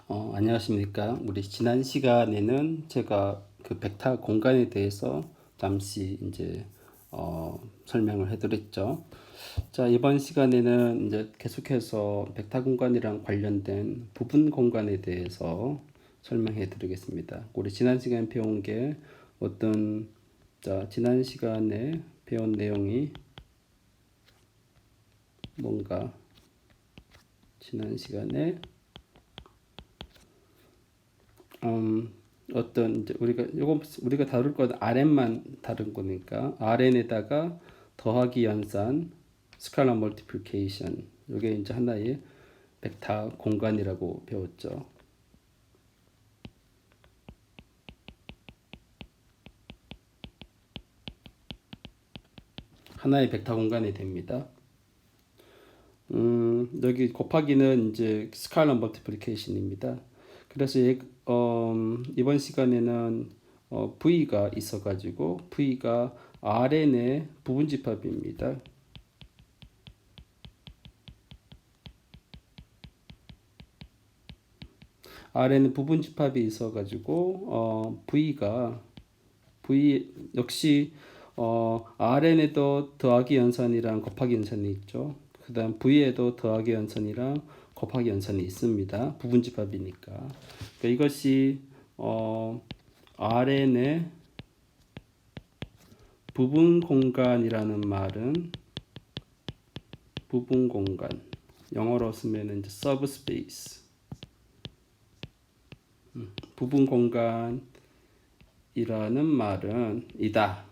안녕하십니까. 우리 지난 시간에는 제가 그 벡터 공간에 대해서 잠시 이제 설명을 해드렸죠. 자, 이번 시간에는 이제 계속해서 벡터 공간이랑 관련된 부분 공간에 대해서 설명해 드리겠습니다. 우리 지난 시간에 배운 게 어떤, 자, 지난 시간에 배운 내용이 뭔가, 지난 시간에 어떤 이제 우리가 다룰 건 RN만 다룬 거니까 RN에다가 더하기 연산, 스칼라 멀티플리케이션, 이게 이제 하나의 벡터 공간이라고 배웠죠. 하나의 벡터 공간이 됩니다. 여기 곱하기는 이제 스칼라 멀티플리케이션입니다. 그래서 이번 시간에는 V가 있어가지고 V가 RN의 부분집합입니다. RN은 부분집합이 있어가지고 V가 V 역시 RN에도 더하기 연산이랑 곱하기 연산이 있죠. 그 다음 V에도 더하기 연산이랑 곱하기 연산이 있습니다. 부분집합이니까. 그러니까 이것이 RN의 부분 공간이라는 말은 부분 공간, 영어로 쓰면 이제 subspace, 부분 공간이라는 말은 이다.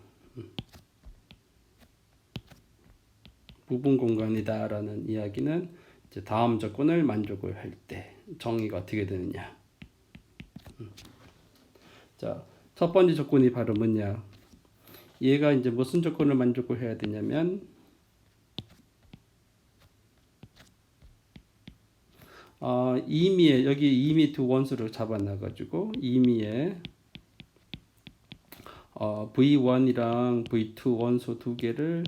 부분 공간이다라는 이야기는 이제 다음 조건을 만족을 할 때 정의가 어떻게 되느냐. 자, 첫 번째 조건이 바로 뭐냐? 얘가 이제 무슨 조건을 만족을 해야 되냐면 임의의 여기 임의 두 원수를 잡아놔가지고 임의의 V1이랑 V2 원소 두 개를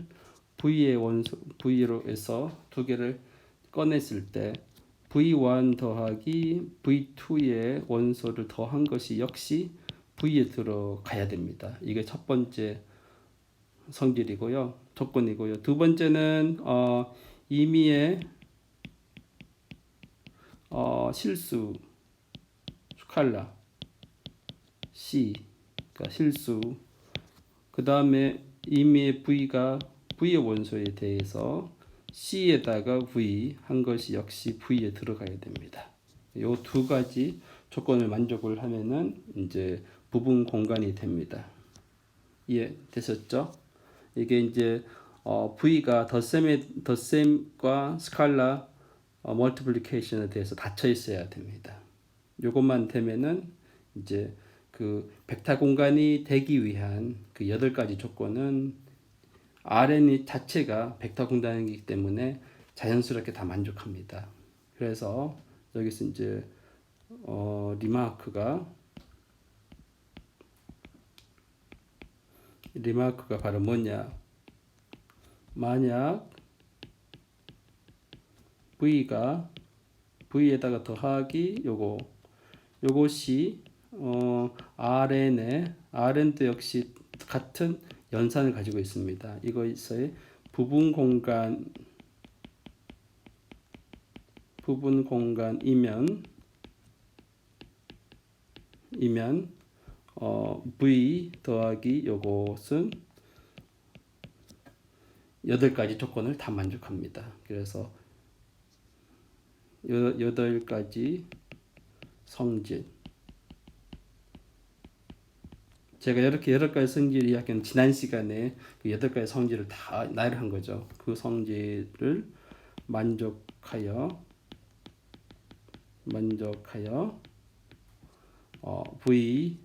V의 원소 V로 해서 두 개를 꺼냈을 때 V1 더하기 V2의 원소를 더한 것이 역시 V에 들어가야 됩니다. 이게 첫 번째 성질이고요, 조건이고요. 두 번째는 임의의 실수 스칼라 C, 그러니까 실수. 그 다음에 임의의 V가 V의 원소에 대해서 C에다가 V 한 것이 역시 V에 들어가야 됩니다. 이 두 가지 조건을 만족을 하면은 이제 부분 공간이 됩니다. 이해되셨죠? 이게 이제 V가 덧셈과 스칼라 멀티플리케이션에 대해서 닫혀 있어야 됩니다. 요것만 되면은 이제 그 벡터 공간이 되기 위한 그 8가지 조건은 RN 자체가 벡터 공간이기 때문에 자연스럽게 다 만족합니다. 그래서 여기서 이제 리마크가 바로 뭐냐? 만약 V가 V에다가 더하기 요것이 RN도 역시 같은 연산을 가지고 있습니다. 이것의 부분 공간이면 V 더하기 요것은 8가지 조건을 다 만족합니다. 그래서 8가지 성질. 제가 이렇게 8가지 성질 이야기는 지난 시간에 그 8가지 성질을 다 나열을 한 거죠. 그 성질을 만족하여 V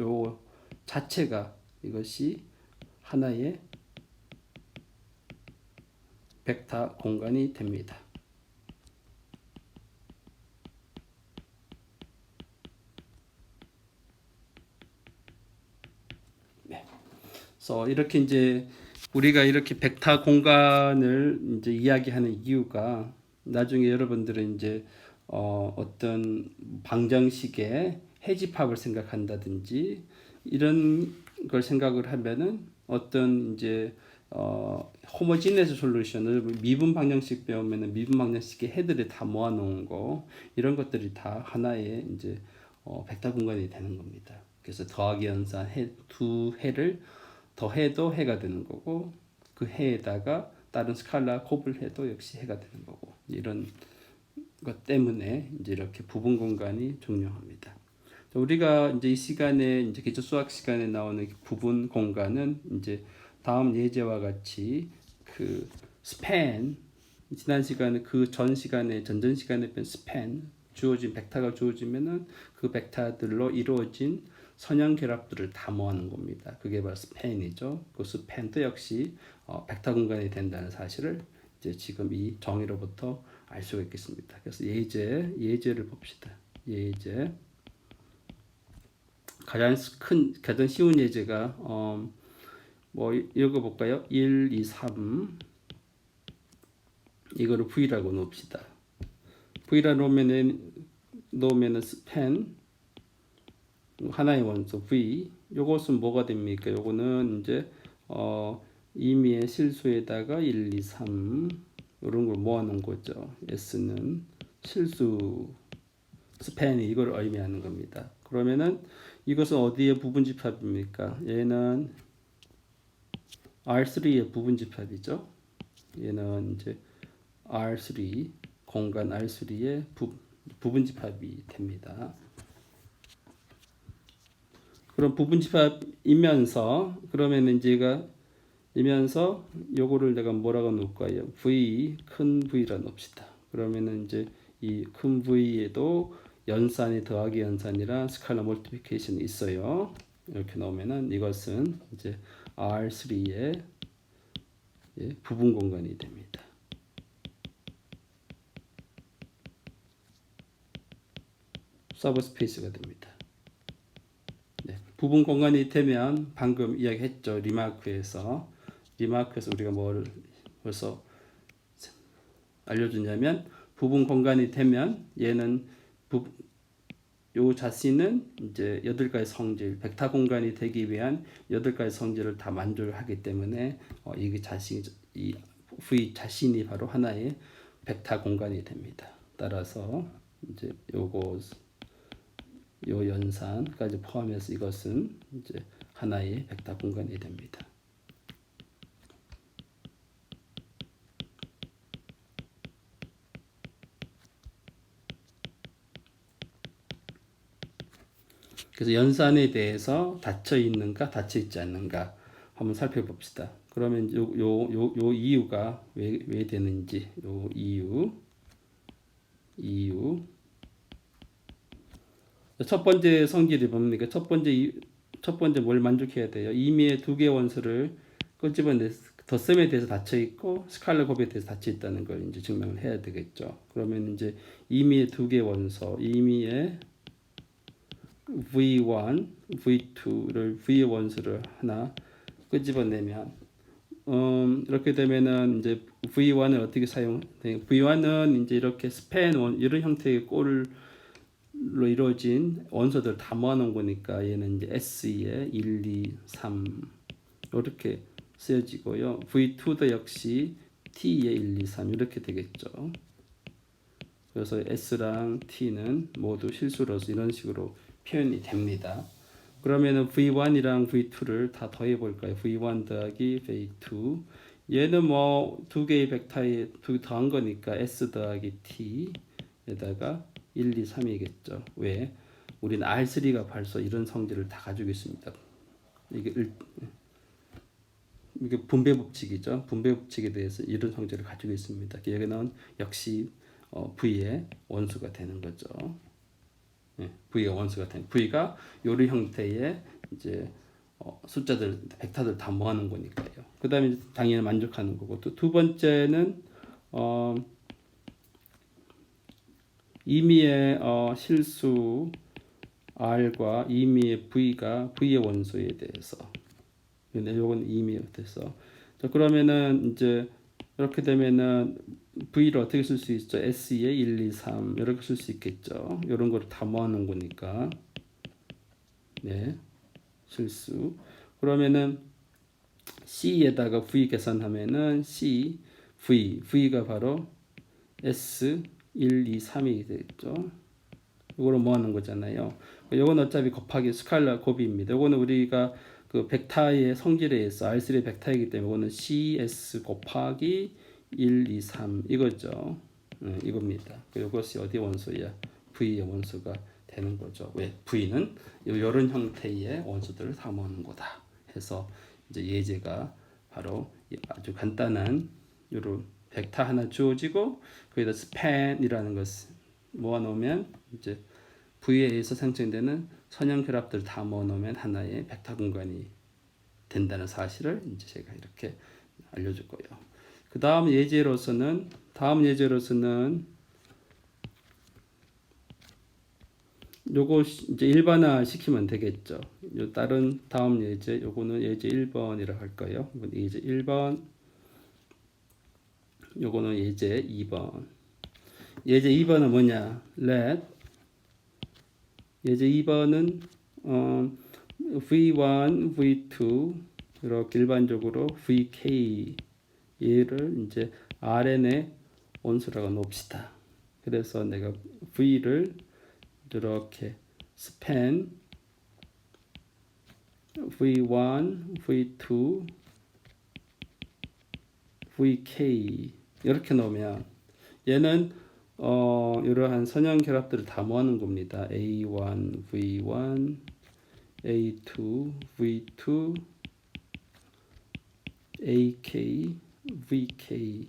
요 자체가 이것이 하나의 벡터 공간이 됩니다. 네. 그래서 이렇게 이제 우리가 이렇게 벡터 공간을 이제 이야기하는 이유가 나중에 여러분들은 이제 어떤 방정식의 해집합을 생각한다든지 이런 걸 생각을 하면은 어떤 이제 호모지네스 솔루션을 미분 방정식 배우면은 미분 방정식의 해들을 다 모아놓은 거 이런 것들이 다 하나의 이제 벡터 공간이 되는 겁니다. 그래서 더하기 연산 두 해를 더해도 해가 되는 거고 그 해에다가 다른 스칼라 곱을 해도 역시 해가 되는 거고 이런 것 때문에 이제 이렇게 부분 공간이 중요합니다. 우리가 이제 이 시간에 이제 기초 수학 시간에 나오는 부분 공간은 이제 다음 예제와 같이 그 스팬 지난 시간에 그 전 시간에 전전 시간에 뺀 스팬 주어진 벡터가 주어지면은 그 벡터들로 이루어진 선형 결합들을 다 모아놓은 겁니다. 그게 바로 스팬이죠. 그 스팬도 역시 벡터 공간이 된다는 사실을 이제 지금 이 정의로부터 알 수가 있겠습니다. 그래서 예제를 봅시다. 예제 가장 쉬운 예제가 뭐 읽어볼까요? 1, 2, 3 이거를 V라고 놓읍시다. V라 놓으면은 스팬 하나의 원소 V 요것은 뭐가 됩니까? 요거는 이제 임의의 실수에다가 1, 2, 3 이런 걸 모아놓은 거죠. S는 실수 스팬이 이걸 의미하는 겁니다. 그러면은 이것은 어디의 부분집합입니까? 얘는 R3의 부분집합이죠. 얘는 이제 R3 공간 R3의 부분집합이 됩니다. 그럼 부분집합이면서 그러면 이제가 이면서 요거를 내가 뭐라고 놓을까요? V 큰 V라 놓읍시다. 그러면은 이제 이 큰 V에도 연산이 더하기 연산이라 스칼라 멀티플리케이션이 있어요. 이렇게 넣으면은 이것은 이제 R3의 부분 공간이 됩니다. 서브스페이스가 됩니다. 네, 부분 공간이 되면 방금 이야기했죠. 리마크에서 우리가 뭘 벌써 알려주냐면 부분 공간이 되면 얘는 요 자신은 이제 8가지 성질, 벡터 공간이 되기 위한 8가지 성질을 다 만족을 하기 때문에 이 V 자신이 바로 하나의 벡터 공간이 됩니다. 따라서 이제 요 연산까지 포함해서 이것은 이제 하나의 벡터 공간이 됩니다. 그래서 연산에 대해서 닫혀 있는가, 닫혀 있지 않는가 한번 살펴봅시다. 그러면 요 이유가 왜 되는지, 요 이유. 첫 번째 성질이 뭡니까? 첫 번째 뭘 만족해야 돼요? 임의의 두 개 원소를 끄집어내 덧셈에 대해서 닫혀 있고 스칼라 곱에 대해서 닫혀 있다는 걸 이제 증명을 해야 되겠죠. 그러면 이제 임의의 두 개 원소, 임의의 V1, V2를 V의 원소를 하나 끄집어내면 이렇게 되면은 이제 V1을 어떻게 V1은 이제 이렇게 스팬 이런 형태의 꼴로 이루어진 원소들 다 모아놓은 거니까 얘는 이제 S에 1, 2, 3 이렇게 쓰여지고요. V2도 역시 T에 1, 2, 3 이렇게 되겠죠. 그래서 S랑 T는 모두 실수로서 이런 식으로 표현이 됩니다. 그러면은 V1이랑 V2를 다 더해 볼까요? V1 더하기 V2 얘는 뭐 두 개의 벡터에 더한 거니까 S 더하기 T에다가 1, 2, 3이겠죠. 왜? 우리는 R3가 벌써 이런 성질을 다 가지고 있습니다. 이게 분배 법칙이죠. 분배 법칙에 대해서 이런 성질을 가지고 있습니다. 여기는 역시 V의 원수가 되는 거죠. V가 원수가 되는 V가 요리 형태의 이제 숫자들 벡터들 다 모아놓은 거니까요. 그다음에 당연히 만족하는 거고 또 두 번째는 임의의 실수 R과 임의의 V가 V의 원소에 대해서 근데 요건 임의에 대해서 그러면은 이제 이렇게 되면은 V를 어떻게 쓸 수 있죠? S에 1, 2, 3 이렇게 쓸 수 있겠죠. 이런 거를 다 모아놓은 거니까. 네, 실수. 그러면은 C에다가 V 계산하면은 V가 바로 S 1, 2, 3이 되겠죠. 이거를 모아놓은 거잖아요. 이건 어차피 곱하기 스칼라 곱입니다. 이거는 우리가 그 벡터의 성질에 의해서 R3의 벡터이기 때문에 이거는 CS 곱하기 1, 2, 3 이거죠. 이겁니다. 이것이 어디 원소야? V의 원소가 되는 거죠. 왜? V는 이런 형태의 원소들을 다 모으는 거다. 해서 이제 예제가 바로 아주 간단한 이런 벡터 하나 주어지고 거기다 스팬이라는 것을 모아놓으면 이제 V에 의해서 생성되는 선형 결합들 다 모아놓으면 하나의 벡터 공간이 된다는 사실을 이제 제가 이렇게 알려줄 거예요. 그 다음 예제로서는 요거 이제 일반화 시키면 되겠죠. 요 다른 다음 예제 요거는 예제 1번이라 할까요? 예제 1번 요거는 예제 2번. 예제 2번은 뭐냐? let 예제 2번은 V1, V2 이렇게 일반적으로 VK 얘를 이제 RN의 원소라고 놓읍시다. 그래서 내가 V를 이렇게 스팬 V1, V2, VK 이렇게 놓으면 얘는 이러한 선형 결합들을 다 모아놓은 겁니다. A1, V1, A2, V2, AK, VK.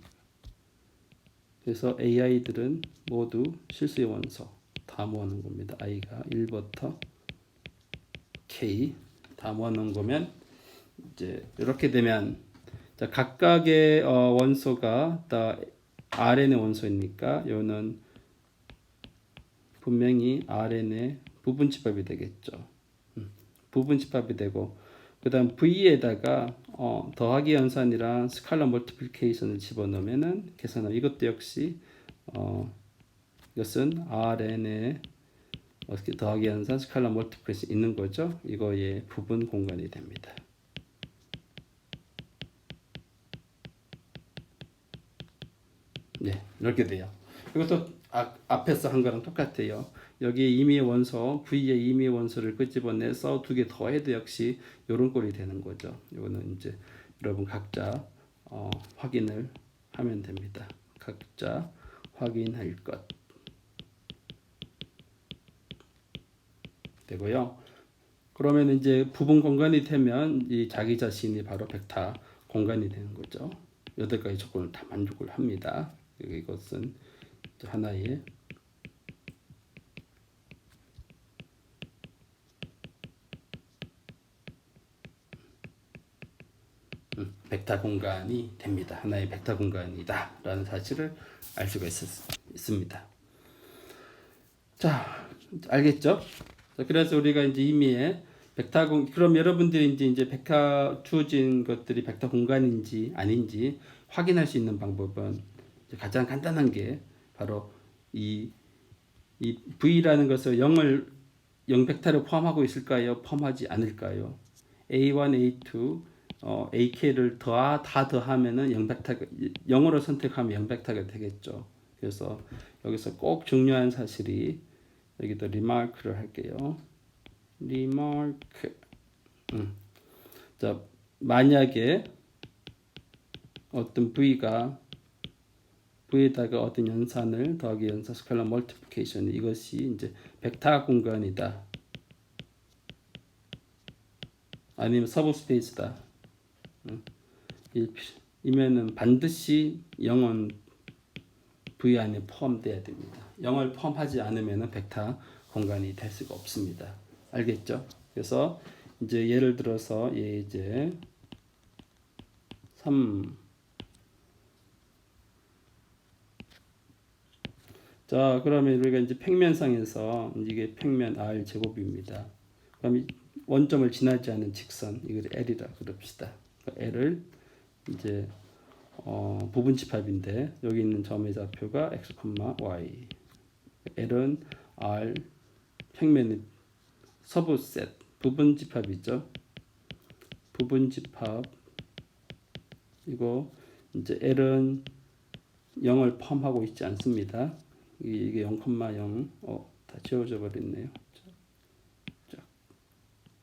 그래서 AI들은 모두 실수의 원소 다 모아놓은 겁니다. I가 1부터 K 다 모아놓은 거면 이제 이렇게 되면 자, 각각의 원소가 다 RN의 원소이니까 이거는 분명히 RN의 부분집합이 되겠죠. 부분집합이 되고 그 다음 V에다가 더하기 연산이랑 스칼라 멀티플리케이션을 집어넣으면은 계산하면 이것도 역시 이것은 RN의 더하기 연산 스칼라 멀티플리케이션 있는 거죠. 이거의 부분 공간이 됩니다. 네, 이렇게 돼요. 이것도 앞에서 한 거랑 똑같아요. 여기 임의의 원소, V의 임의의 원소를 끄집어내서 두 개 더해도 역시 이런 꼴이 되는 거죠. 이거는 이제 여러분 각자 확인을 하면 됩니다. 각자 확인할 것 되고요. 그러면 이제 부분 공간이 되면 이 자기 자신이 바로 벡터 공간이 되는 거죠. 8가지 조건을 다 만족을 합니다. 이것은 하나의 벡터 공간이 됩니다. 하나의 벡터 공간이다 라는 사실을 알 수가 있습니다. 자, 알겠죠? 그래서 우리가 이제 임의의 그럼 여러분들이 이제 벡터 주어진 것들이 벡터 공간인지 아닌지 확인할 수 있는 방법은 가장 간단한 게 바로 이 V라는 것을 0을 0 벡터를 포함하고 있을까요? 포함하지 않을까요? A1, A2, AK를 다 더하면은 0 벡터 0으로 선택하면 0 벡터가 되겠죠. 그래서 여기서 꼭 중요한 사실이 여기도 리마크를 할게요. 리마크. 자, 만약에 어떤 V에다가 어떤 연산을 더하기 연산 스칼라 멀티플리케이션 이것이 이제 벡터 공간이다. 아니면 서브스페이스다. 이면은 반드시 0은 V 안에 포함돼야 됩니다. 0을 포함하지 않으면은 벡터 공간이 될 수가 없습니다. 알겠죠? 그래서 이제 예를 들어서 예제 3. 자, 그러면 우리가 이제 평면상에서 이게 평면 R 제곱입니다. 그럼 원점을 지나지 않은 직선 이걸 L이라 그럽시다. L을 이제 부분 집합인데 여기 있는 점의 좌표가 x, y. L은 R 평면의 서브셋 부분 집합이죠. 부분 집합 이거 이제 L은 0을 포함하고 있지 않습니다. 이게 0,0 다 지워져 버렸네요. 자,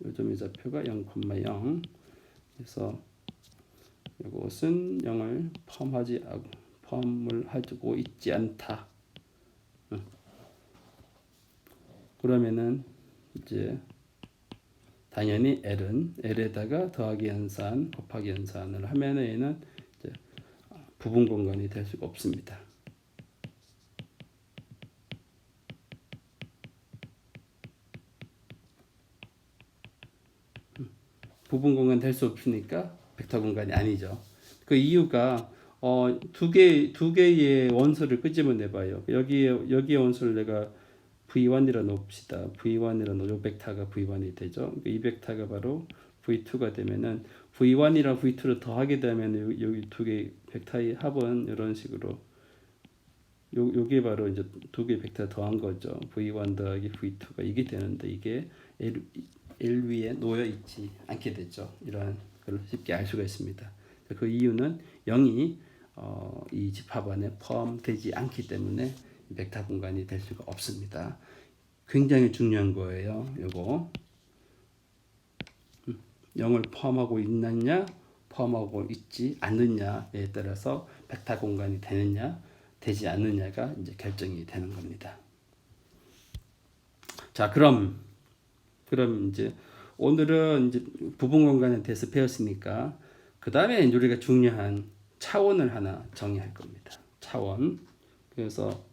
요 점의 좌표가 0,0 그래서 이것은 0을 포함을 하고 있지 않다. 그러면은 이제 당연히 L에다가 더하기 연산, 곱하기 연산을 하면은 얘는 이제 부분 공간이 될 수가 없습니다. 부분 공간 될 수 없으니까 벡터 공간이 아니죠. 그 이유가 두 개의 원소를 끄집어내 봐요. 여기에 원소를 내가 V1이라 놓읍시다. V1이라 놓으면 벡터가 V1이 되죠. 이 벡터가 바로 V2가 되면은 V1이랑 V2를 더하게 되면 여기 두 개 벡터의 합은 이런 식으로 요게 바로 이제 두 개 벡터 더한 거죠. V1 더하기 V2가 이게 되는데 이게 L 위에 놓여 있지 않게 되죠. 이런 걸 쉽게 알 수가 있습니다. 그 이유는 0이 이 집합 안에 포함되지 않기 때문에 벡터 공간이 될 수가 없습니다. 굉장히 중요한 거예요. 요거 0을 포함하고 있느냐 포함하고 있지 않느냐에 따라서 벡터 공간이 되느냐 되지 않느냐가 이제 결정이 되는 겁니다. 자, 그럼 이제 오늘은 이제 부분 공간에 대해서 배웠으니까 그 다음에 우리가 중요한 차원을 하나 정의할 겁니다. 차원. 그래서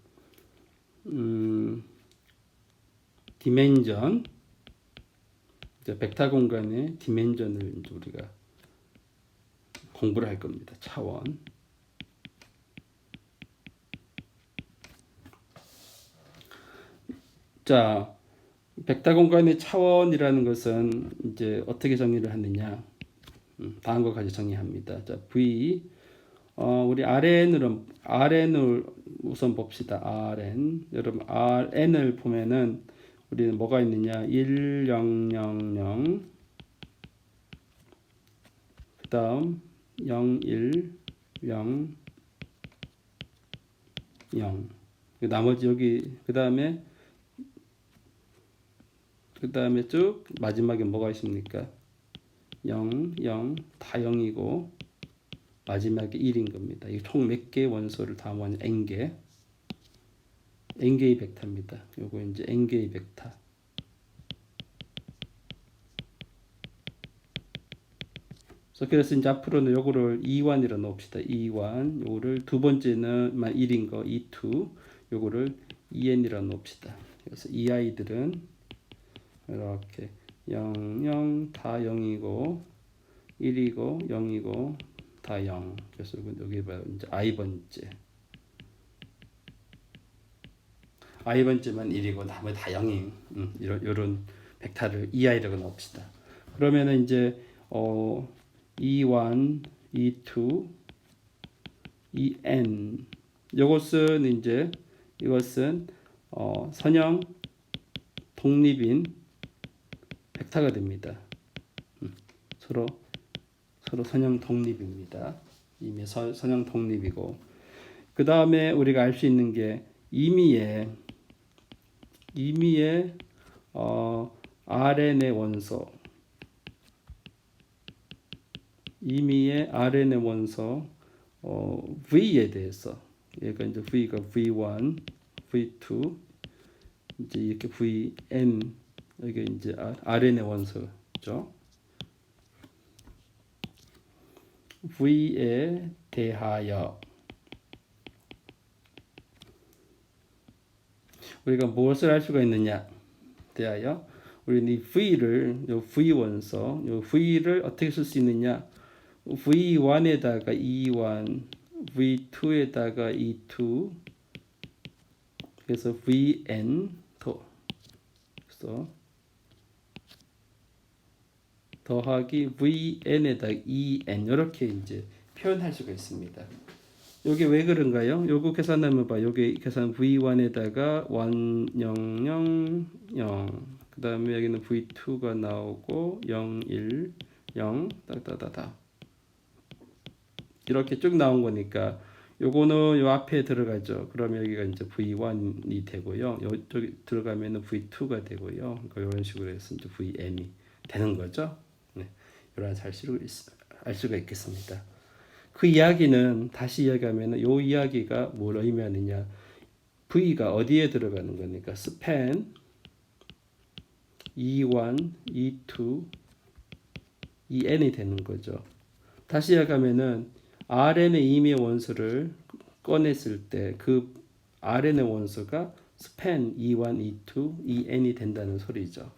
디멘전 이제 벡터 공간의 디멘전을 이제 우리가 공부를 할 겁니다. 차원. 자, 벡터 공간의 차원이라는 것은 이제 어떻게 정의를 하느냐? 다음과 같이 정의합니다. 자, V 우리 RN을 우선 봅시다. RN. 여러분 RN을 보면은 우리는 뭐가 있느냐? 1, 0, 0, 0. 그다음 0, 1, 0, 0. 나머지 여기 그다음에 쭉 마지막에 뭐가 있습니까? 0, 0, 다 0이고 마지막에 1인 겁니다. 이 총 몇 개의 원소를 다 모은 n개의 벡터입니다. 요거 이제 n개의 벡터. 그래서 이제 앞으로는 요거를 E1이라 놓읍시다. E1 요거를 두 번째는 1인 거 E2 요거를 EN이라 놓읍시다. 그래서 이 아이들은 이렇게 0, 0, 다 0이고 1이고 0이고 다 0. 그래서 여기 봐요. 이제 i번째만 1이고 나머지 다 0인 이런 벡터를 EI라고 넣읍시다. 그러면은 이제 E1, E2, EN 이것은 선형 독립인 벡터가 됩니다. 서로 선형 독립입니다. 이미 선형 독립이고 그 다음에 우리가 알 수 있는 게 임의의 RN의 원소 V에 대해서 얘가 이제 V가 V1, V2 이제 이렇게 Vn 이게 이제 RN의 원소죠. V에 대하여 우리가 무엇을 할 수가 있느냐? 대하여 우리는 이 V 원소, V를 어떻게 쓸 수 있느냐? V1에다가 E1, V2에다가 E2, 그래서 VN 더하기 VN에다가 EN 이렇게 이제 표현할 수가 있습니다. 요게 왜 그런가요? 요거 계산하면 봐. 요게 계산 V1에다가 1, 0, 0, 0. 그 다음에 여기는 V2가 나오고 0, 1, 0, 따다다다. 이렇게 쭉 나온 거니까 요거는 요 앞에 들어가죠. 그러면 여기가 이제 V1이 되고요. 여기 들어가면은 V2가 되고요. 그러니까 이런 식으로 해서 이제 VN이 되는 거죠. 네. 이런 사실을 알 수가 있겠습니다. 그 이야기는 다시 이야기하면 요 이야기가 뭘 의미하느냐? V가 어디에 들어가는 거니까 span E1, E2, EN이 되는 거죠. 다시 이야기하면은 RN의 임의 원소를 꺼냈을 때 그 RN의 원소가 span E1, E2, EN이 된다는 소리죠.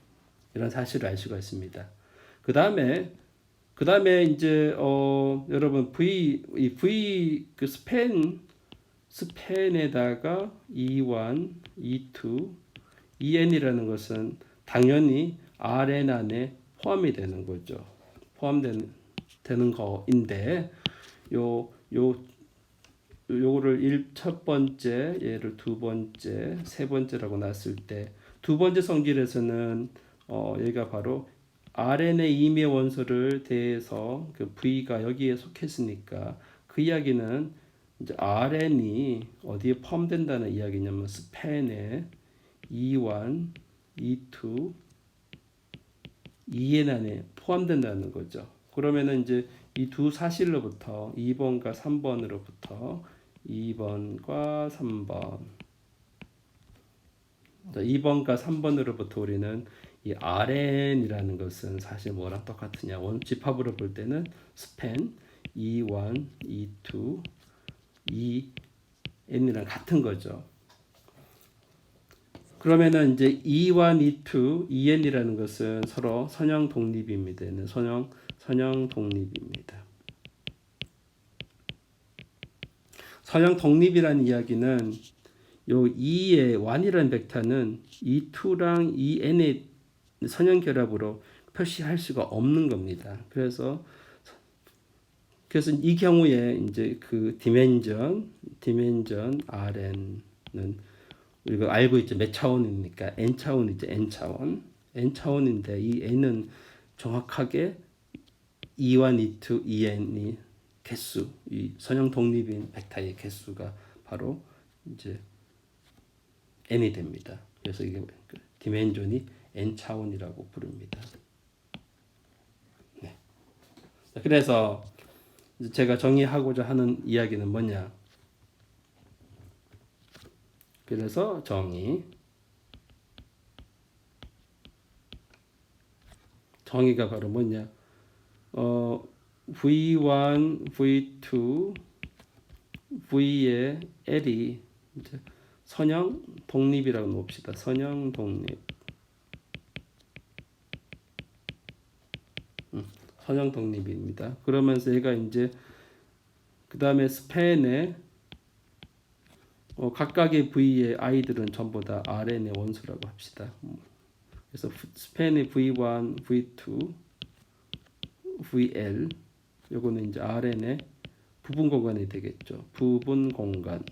이런 사실을 알 수가 있습니다. 그 다음에 이제 여러분 V 그 스팬에다가 E1, E2, EN이라는 것은 당연히 RN 안에 포함이 되는 거죠. 포함되는 거인데 요거를 첫 번째, 얘를 두 번째, 세 번째라고 놨을 때 두 번째 성질에서는 얘가 바로 RN의 임의 원소를 대해서 그 V가 여기에 속했으니까 그 이야기는 이제 RN이 어디에 포함된다는 이야기냐면 스팬에 E1, E2, EN 안에 포함된다는 거죠. 그러면은 이제 이 두 사실로부터 2번과 3번으로부터 2번과 3번 2번과 3번으로부터 우리는 이 RN이라는 것은 사실 뭐랑 똑같으냐? 집합으로 볼 때는 span E1, E2, EN이랑 같은 거죠. 그러면은 이제 E1, E2, EN이라는 것은 서로 선형 독립입니다. 선형 독립입니다. 선형 독립이라는 이야기는 요 E의 1이라는 벡터는 E2랑 EN의 선형 결합으로 표시할 수가 없는 겁니다. 그래서 이 경우에 이제 그 디멘전 RN은 우리가 알고 있죠. 몇 차원입니까? n 차원이죠. n 차원인데 이 n은 정확하게 E1, E2, EN이 개수, 이 선형 독립인 벡터의 개수가 바로 이제 n이 됩니다. 그래서 이게 디멘전이 n 차원이라고 부릅니다. 네. 그래서 제가 정의하고자 하는 이야기는 뭐냐? 그래서 정의가 바로 뭐냐? V1, V2, V의 L이 이제 선형 독립이라고 놓읍시다. 선형 독립. 선형 독립입니다. 그러면서 얘가 이제 그 다음에 스팬에 각각의 V의 I들은 전부 다 RN의 원소라고 합시다. 그래서 스팬의 V1, V2, VL 요거는 이제 RN의 부분 공간이 되겠죠. 부분 공간이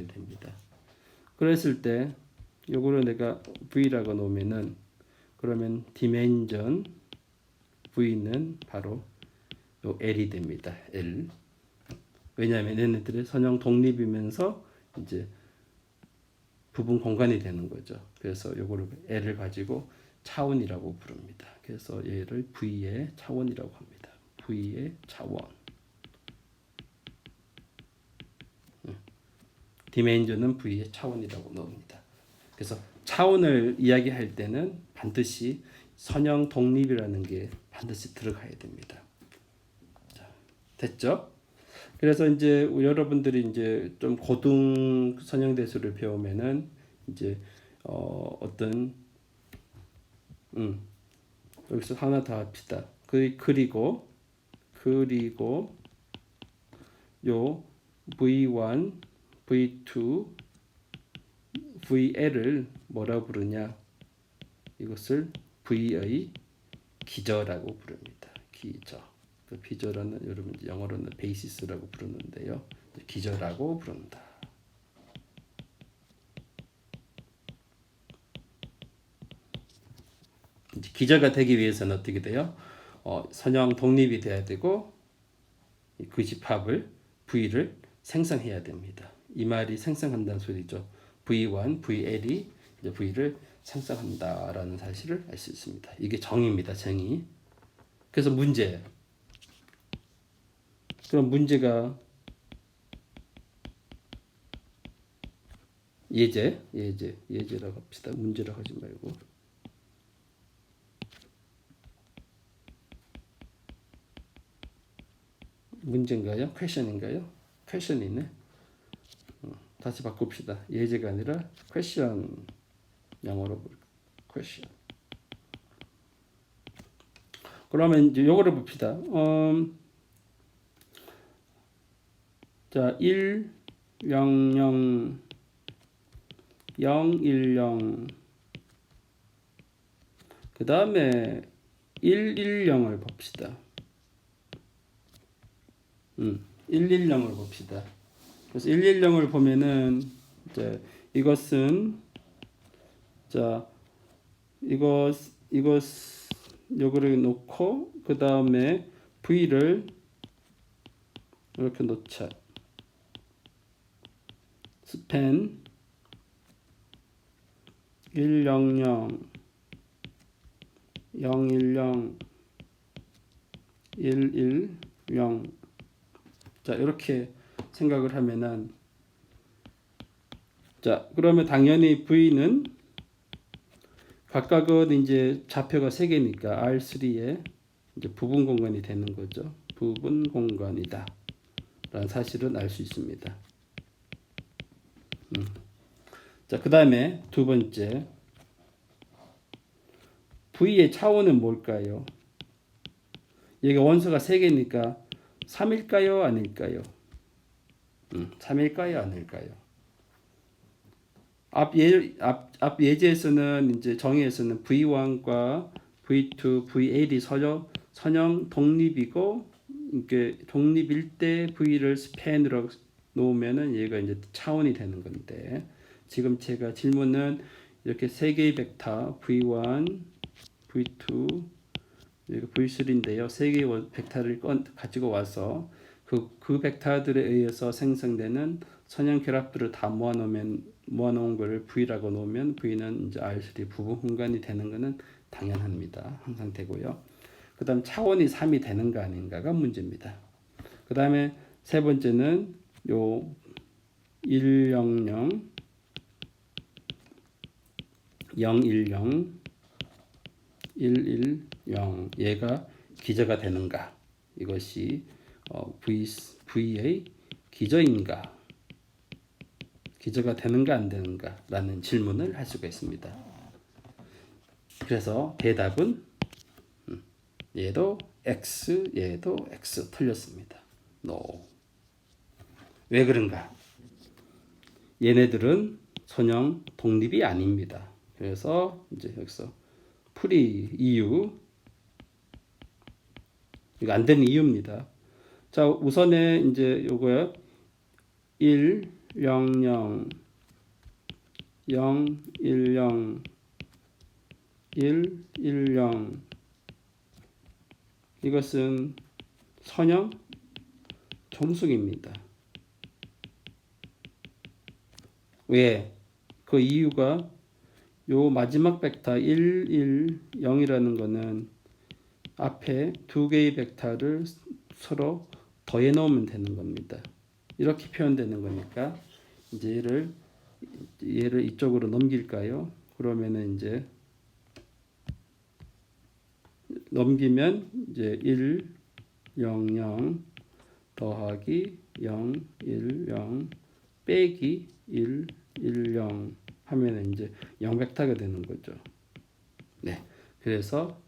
됩니다. 그랬을 때 요거를 내가 V라고 놓으면은 그러면 디멘전 V는 바로 요 L이 됩니다. L. 왜냐하면 얘네들의 선형 독립이면서 이제 부분 공간이 되는 거죠. 그래서 요거를 L을 가지고 차원이라고 부릅니다. 그래서 얘를 V의 차원이라고 합니다. V의 차원. 디멘전은 V의 차원이라고 넣습니다. 그래서 차원을 이야기할 때는 반드시 선형 독립이라는 게 반드시 들어가야 됩니다. 자, 됐죠? 그래서 이제 여러분들이 이제 좀 고등 선형 대수를 배우면은 이제 어떤 여기서 하나 더 합시다. 그리고 요 V1, V2, VL을 뭐라 부르냐? 이것을 V의 기저라고 부릅니다. 기저. 그 기저라는 여러분 영어로는 베이시스라고 부르는데요. 기저라고 부른다. 이제 기저가 되기 위해서는 어떻게 돼요? 선형 독립이 돼야 되고 그 집합을 V를 생성해야 됩니다. 이 말이 생성한다는 소리죠. V1, VL이 이제 V를 생성한다라는 사실을 알 수 있습니다. 이게 정의입니다. 정의. 그래서 문제예요. 그럼 문제가 예제라고 합시다. 문제라고 하지 말고. 문제인가요? 퀘션인가요? 퀘션이네. 다시 바꿉시다. 예제가 아니라 퀘션. 영어로 퀘션. 그러면 이제 요거를 봅시다. 자, 1 0 0 0 1 0 그 다음에 1 1 0을 봅시다. 110을 봅시다. 그래서 110을 보면은 이제 이것은 자 이것 요거를 놓고 그 다음에 V를 이렇게 놓자. 스팬 100 010 110 자 이렇게 생각을 하면은 자 그러면 당연히 V는 각각은 이제 좌표가 3개니까 R3의 이제 부분 공간이 되는 거죠. 부분 공간이다 라는 사실은 알 수 있습니다. 자 그 다음에 두 번째 V의 차원은 뭘까요? 얘가 원소가 3개니까 3일까요? 아닐까요? 3일까요? 아닐까요? 앞 예제에서는 이제 정의에서는 V1과 V2, V8이 선형 독립이고 이게 독립일 때 V를 스팬으로 놓으면은 얘가 이제 차원이 되는 건데 지금 제가 질문은 이렇게 3개의 벡터 V1, V2, 여기 V3인데요. 3개의 벡터를 가지고 와서 그 벡터들에 의해서 생성되는 선형 결합들을 다 모아놓은 걸 V라고 놓으면 V는 이제 R3 부분 공간이 되는 것은 당연합니다. 항상 되고요. 그 다음 차원이 3이 되는가 아닌가가 문제입니다. 그 다음에 세 번째는 요 100 010 110 얘가 기저가 되는가? 이것이 V의 기저인가? 기저가 되는가 안 되는가? 라는 질문을 할 수가 있습니다. 그래서 대답은 얘도 X, 얘도 X 틀렸습니다. No. 왜 그런가? 얘네들은 선형 독립이 아닙니다. 그래서 이제 여기서 풀이 이유 이거 안 되는 이유입니다. 자, 우선에 이제 요거요. 1 0 0 0 1 0 1 1 0 이것은 선형 종속입니다. 왜? 그 이유가 요 마지막 벡터 1 1 0이라는 거는 앞에 두 개의 벡터를 서로 더해 놓으면 되는 겁니다. 이렇게 표현되는 거니까 이제 얘를 이쪽으로 넘길까요? 그러면은 이제 넘기면 이제 1 0 0 더하기 0 1 0 빼기 1 1 0 하면은 이제 0 벡터가 되는 거죠. 네. 그래서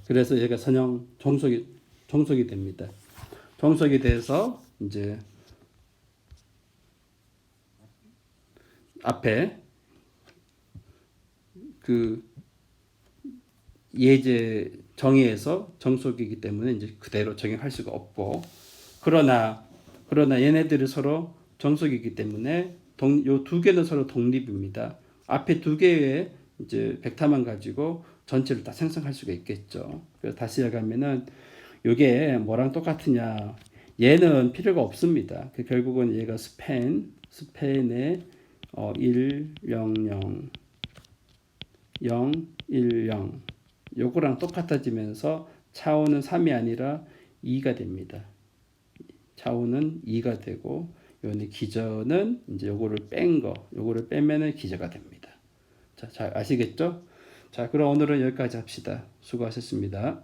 그래서 얘가 선형 종속이 됩니다. 종속이 돼서 이제 앞에 그 예제 정의에서 정속이기 때문에 이제 그대로 적용할 수가 없고, 그러나 얘네들이 서로 정속이기 때문에 요 두 개는 서로 독립입니다. 앞에 두 개의 이제 벡터만 가지고 전체를 다 생성할 수가 있겠죠. 그래서 다시 얘기하면은 요게 뭐랑 똑같으냐? 얘는 필요가 없습니다. 결국은 얘가 스팬의 1, 0, 0, 0, 1, 0 요거랑 똑같아지면서 차오는 3이 아니라 2가 됩니다. 차오는 2가 되고 요는 기저는 이제 요거를 요거를 빼면은 기저가 됩니다. 자, 잘 아시겠죠? 자, 그럼 오늘은 여기까지 합시다. 수고하셨습니다.